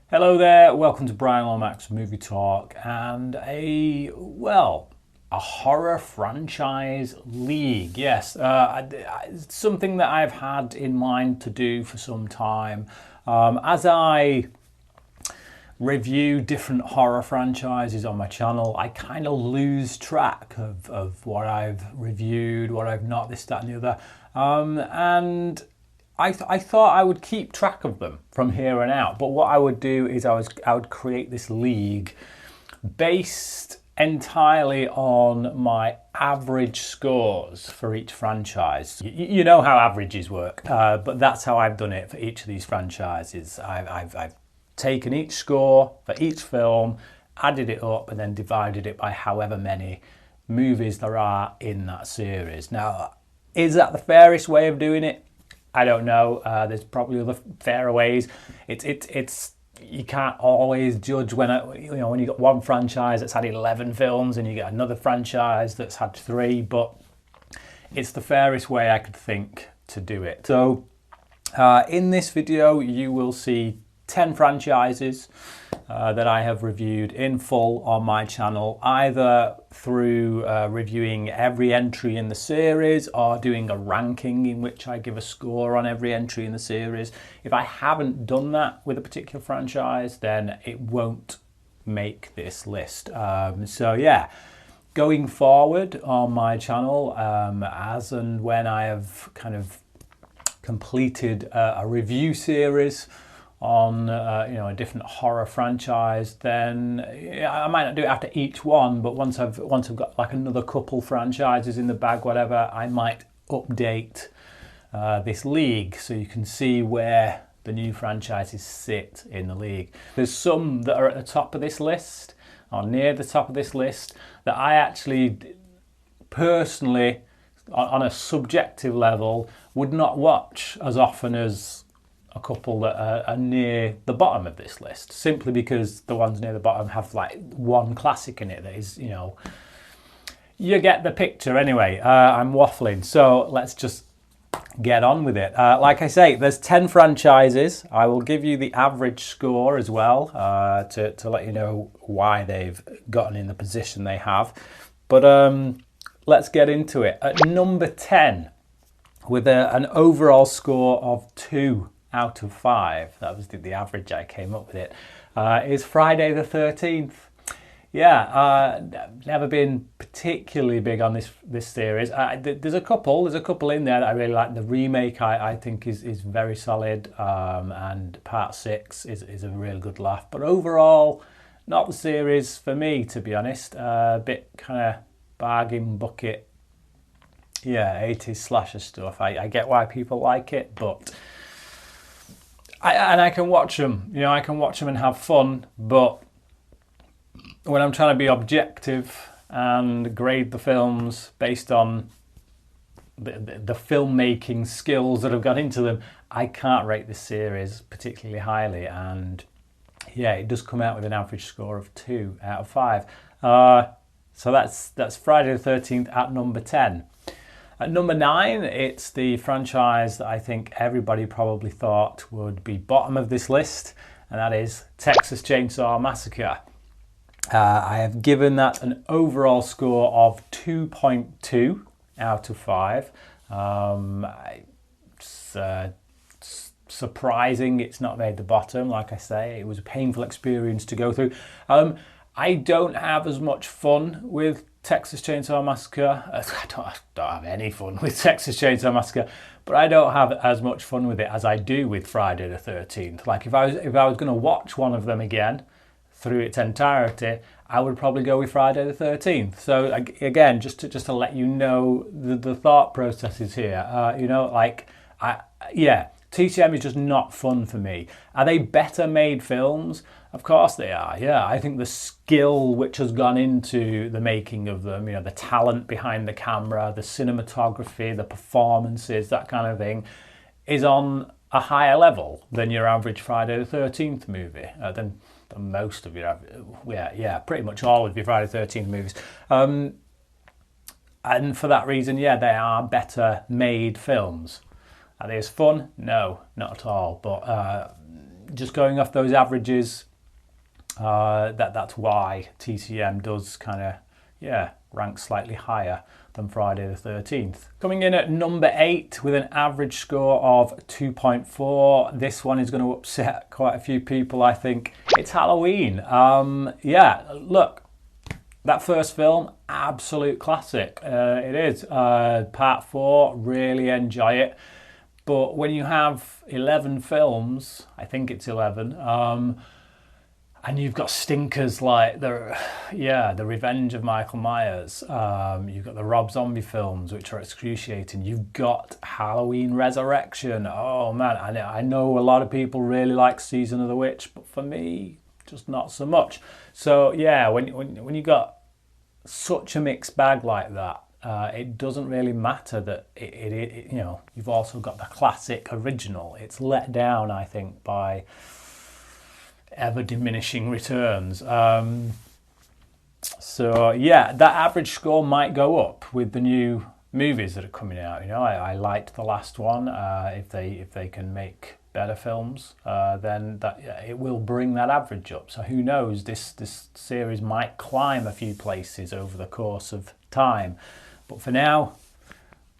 Hello there, welcome to Bryan Lomax Movie Talk and a horror franchise league. Yes, it's something that I've had in mind to do for some time. As I review different horror franchises on my channel, I kind of lose track of what I've reviewed, what I've not, this, that and the other. And I thought I would keep track of them from here on out, but what I would do is I would create this league based entirely on my average scores for each franchise. You know how averages work, but that's how I've done it for each of these franchises. I've taken each score for each film, added it up, and then divided it by however many movies there are in that series. Now, is that the fairest way of doing it? I don't know. There's probably other fairer ways. It's you can't always judge when when you got one franchise that's had 11 films and you get another franchise that's had 3, but it's the fairest way I could think to do it. So in this video you will see 10 franchises that I have reviewed in full on my channel, either through reviewing every entry in the series or doing a ranking in which I give a score on every entry in the series. If I haven't done that with a particular franchise, then it won't make this list. So yeah, going forward on my channel, as and when I have kind of completed a review series on a different horror franchise, then I might not do it after each one, but once I've got like another couple franchises in the bag, whatever, I might update this league so you can see where the new franchises sit in the league. There's some that are at the top of this list or near the top of this list that I actually personally, on a subjective level, would not watch as often as a couple that are near the bottom of this list, simply because the ones near the bottom have like one classic in it that is, you get the picture anyway. I'm waffling, so let's just get on with it. Like I say, there's 10 franchises. I will give you the average score as well to let you know why they've gotten in the position they have. But let's get into it. At number 10, with an overall score of 2 out of 5, that was the average I came up with it, is Friday the 13th. Yeah, never been particularly big on this series. There's a couple in there that I really like. The remake I think is very solid, and part 6 is a real good laugh. But overall, not the series for me, to be honest. A bit kind of bargain bucket, yeah, 80s slasher stuff. I get why people like it, but I can watch them, I can watch them and have fun, but when I'm trying to be objective and grade the films based on the filmmaking skills that have gone into them, I can't rate this series particularly highly, and yeah, it does come out with an average score of 2 out of 5. So that's Friday the 13th at number 10. At number 9, it's the franchise that I think everybody probably thought would be bottom of this list, and that is Texas Chainsaw Massacre. I have given that an overall score of 2.2 out of 5. It's surprising it's not made the bottom. Like I say, it was a painful experience to go through. I don't have as much fun with Texas Chainsaw Massacre. I don't have any fun with Texas Chainsaw Massacre, but I don't have as much fun with it as I do with Friday the 13th. Like if I was going to watch one of them again through its entirety, I would probably go with Friday the 13th. So again, just to let you know the thought processes here. TCM is just not fun for me. Are they better made films? Of course they are, yeah. I think the skill which has gone into the making of them, the talent behind the camera, the cinematography, the performances, that kind of thing, is on a higher level than your average Friday the 13th movie, than most of your, pretty much all of your Friday the 13th movies. And for that reason, yeah, they are better made films. Are they as fun? No, not at all. But just going off those averages, that's why TCM does kind of, rank slightly higher than Friday the 13th. Coming in at number 8 with an average score of 2.4. This one is going to upset quite a few people, I think. It's Halloween. Look, that first film, absolute classic. It is. Part 4, really enjoy it. But when you have 11 films, I think it's 11, and you've got stinkers like the Revenge of Michael Myers. You've got the Rob Zombie films, which are excruciating. You've got Halloween Resurrection. Oh man, I know a lot of people really like Season of the Witch, but for me, just not so much. So yeah, when you got such a mixed bag like that, it doesn't really matter that it you've also got the classic original. It's let down, I think, by ever diminishing returns. So yeah, that average score might go up with the new movies that are coming out. I liked the last one. If they can make better films, then it will bring that average up. So who knows? This series might climb a few places over the course of time. But for now,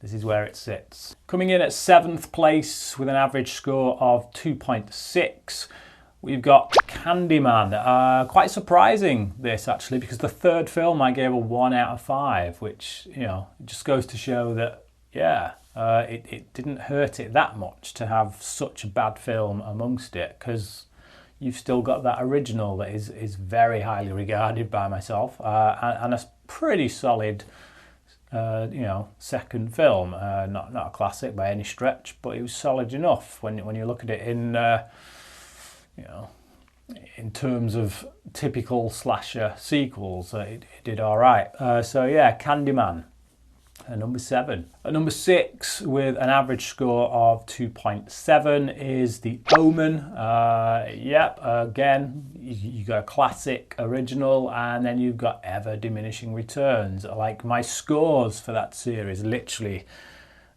this is where it sits. Coming in at 7th place with an average score of 2.6. We've got Candyman. Quite surprising, this actually, because the third film I gave a 1 out of 5, which, it just goes to show that, it didn't hurt it that much to have such a bad film amongst it, because you've still got that original that is very highly regarded by myself, and a pretty solid, second film. Not a classic by any stretch, but it was solid enough when you look at it in terms of typical slasher sequels. It did all right. Candyman. Number 7. At number 6, with an average score of 2.7, is The Omen. Again, you got a classic original, and then you've got ever diminishing returns. Like, my scores for that series, literally,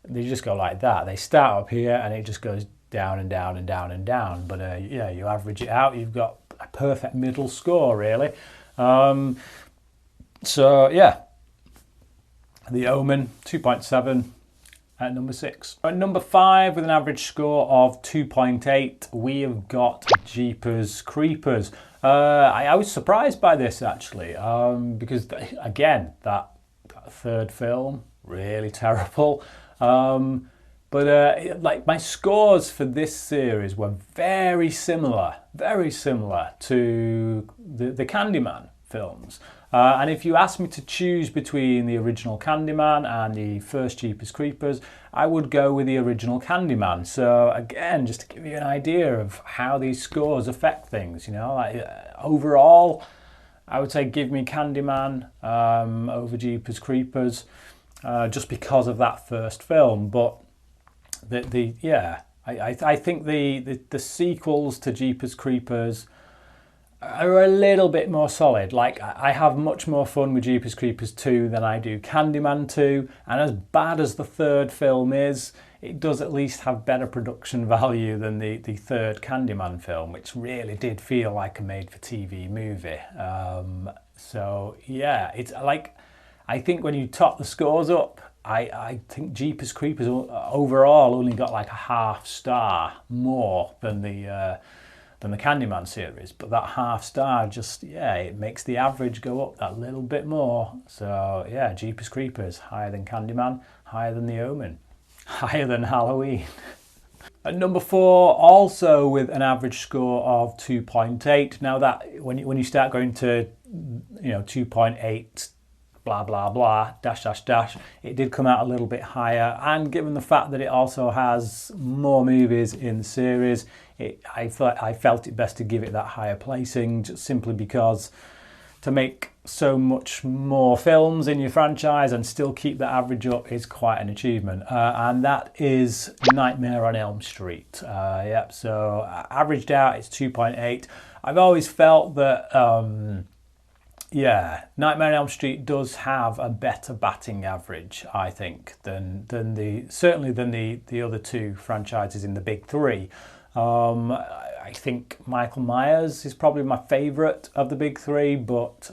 they just go like that. They start up here, and it just goes down and down and down and down. But you average it out, you've got a perfect middle score, really. The Omen, 2.7 at number 6. At number 5, with an average score of 2.8, we have got Jeepers Creepers. I was surprised by this, actually, because, again, that third film, really terrible. But my scores for this series were very similar to the Candyman films. And if you asked me to choose between the original Candyman and the first Jeepers Creepers, I would go with the original Candyman. So again, just to give you an idea of how these scores affect things, overall, I would say give me Candyman over Jeepers Creepers, just because of that first film. But I think the sequels to Jeepers Creepers are a little bit more solid. Like, I have much more fun with Jeepers Creepers 2 than I do Candyman 2, and as bad as the third film is, it does at least have better production value than the third Candyman film, which really did feel like a made-for-TV movie. It's like, I think when you top the scores up, I think Jeepers Creepers overall only got like a half star more than the Candyman series, but that half star just, it makes the average go up that little bit more. So Jeepers Creepers, higher than Candyman, higher than The Omen, higher than Halloween. At number 4, also with an average score of 2.8. Now that when you start going to 2.8 blah blah blah dash dash dash, it did come out a little bit higher, and given the fact that it also has more movies in the series, I felt it best to give it that higher placing, just simply because to make so much more films in your franchise and still keep the average up is quite an achievement, and that is Nightmare on Elm Street. So averaged out, it's 2.8. I've always felt that Nightmare on Elm Street does have a better batting average, I think, than the other two franchises in the big three. I I think Michael Myers is probably my favourite of the big three, but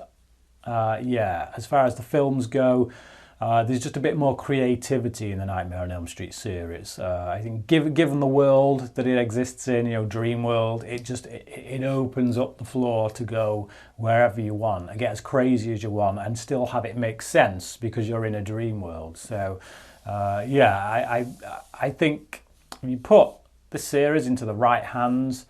yeah, as far as the films go, there's just a bit more creativity in the Nightmare on Elm Street series. I think given the world that it exists in, dream world, it opens up the floor to go wherever you want and get as crazy as you want and still have it make sense because you're in a dream world. So yeah, I think if you put the series into the right hands,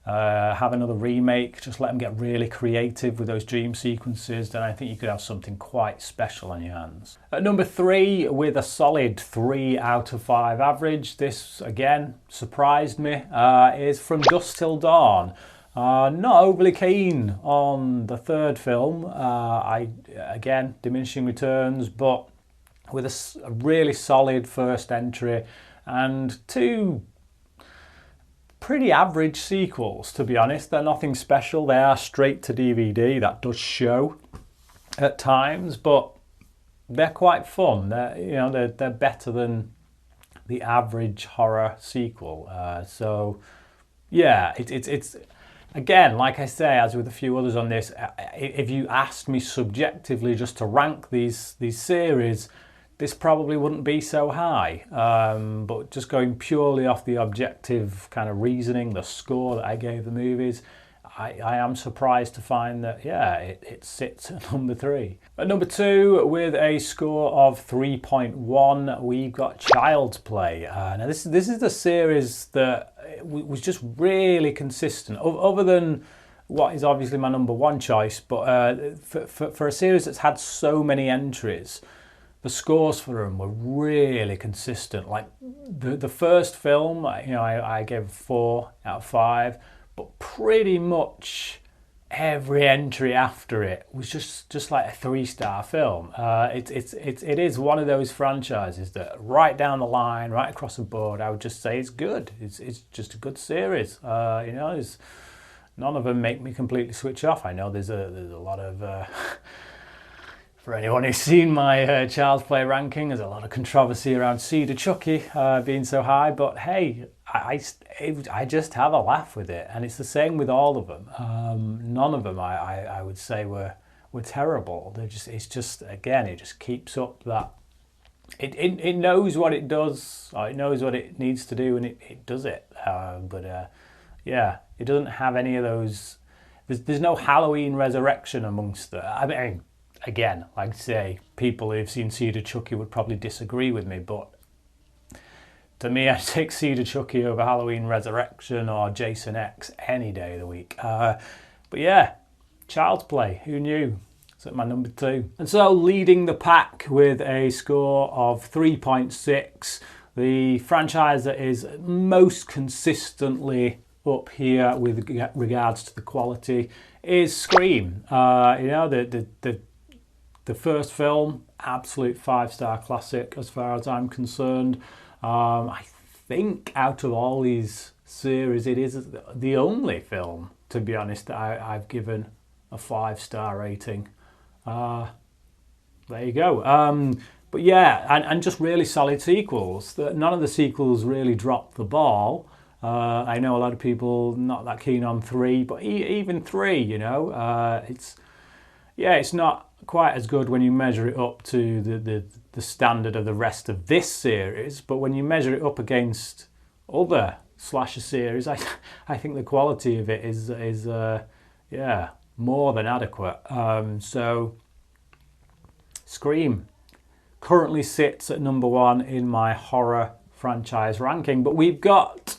have another remake, just let them get really creative with those dream sequences, then I think you could have something quite special on your hands. At number 3, with a solid 3 out of 5 average, this again surprised me, is From Dusk Till Dawn. Not overly keen on the third film, again, diminishing returns, but with a really solid first entry and 2 pretty average sequels, to be honest. They're nothing special. They are straight to DVD. That does show at times, but they're quite fun. They're better than the average horror sequel. So yeah, it's again, like I say, as with a few others on this, if you asked me subjectively just to rank these series, this probably wouldn't be so high, but just going purely off the objective kind of reasoning, the score that I gave the movies, I am surprised to find that, yeah, it sits at number 3. At number 2, with a score of 3.1, we've got Child's Play. Now this is the series that was just really consistent, other than what is obviously my number 1 choice, but for a series that's had so many entries, the scores for them were really consistent. Like the first film, I gave 4 out of 5, but pretty much every entry after it was just like a 3-star film. It is one of those franchises that right down the line, right across the board, I would just say it's good. It's just a good series. There's none of them make me completely switch off. I know there's a lot of. For anyone who's seen my Child's Play ranking, there's a lot of controversy around Cedar Chucky being so high, but hey, I just have a laugh with it, and it's the same with all of them. None of them I would say were terrible. It just keeps up that it knows what it does, or it knows what it needs to do, and it does it. Yeah, it doesn't have any of those. There's no Halloween Resurrection amongst the. I mean. Again, like I say, people who've seen Cedar Chucky would probably disagree with me, but to me, I'd take Cedar Chucky over Halloween Resurrection or Jason X any day of the week. But yeah, Child's Play, who knew? It's at my number 2. And so leading the pack with a score of 3.6, the franchise that is most consistently up here with regards to the quality is Scream. The first film, absolute 5-star classic as far as I'm concerned. I think out of all these series, it is the only film, to be honest, that I've given a 5-star rating. There you go. But yeah, and just really solid sequels. None of the sequels really dropped the ball. I know a lot of people not that keen on 3, but even 3, it's not quite as good when you measure it up to the standard of the rest of this series, but when you measure it up against other slasher series, I think the quality of it is more than adequate. So Scream currently sits at number 1 in my horror franchise ranking, but we've got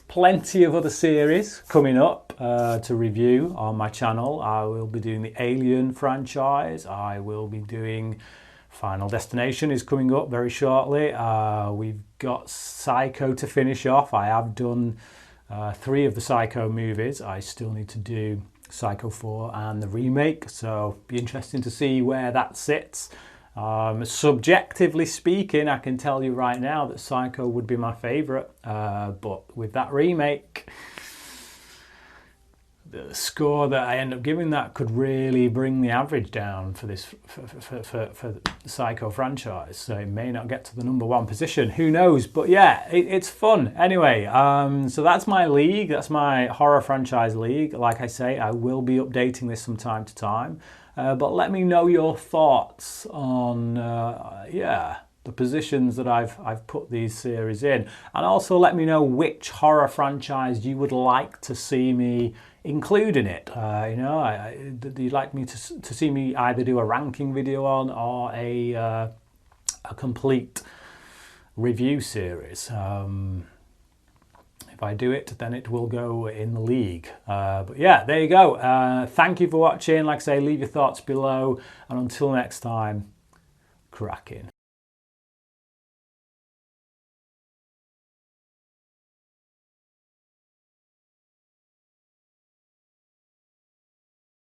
plenty of other series coming up to review on my channel. I will be doing the Alien franchise. I will be doing Final Destination is coming up very shortly. We've got Psycho to finish off. I have done 3 of the Psycho movies. I still need to do Psycho 4 and the remake, so be interesting to see where that sits. Subjectively speaking, I can tell you right now that Psycho would be my favourite, but with that remake, the score that I end up giving that could really bring the average down for this for the Psycho franchise. So it may not get to the #1 position. Who knows? But yeah, it's fun. Anyway, so that's my league. That's my horror franchise league. Like I say, I will be updating this from time to time. But let me know your thoughts on the positions that I've put these series in, and also let me know which horror franchise you would like to see me include in it. Do you like me to see me either do a ranking video on or a complete review series? If I do it, then it will go in the league. But yeah, there you go. Thank you for watching. Like I say, leave your thoughts below, and until next time, cracking.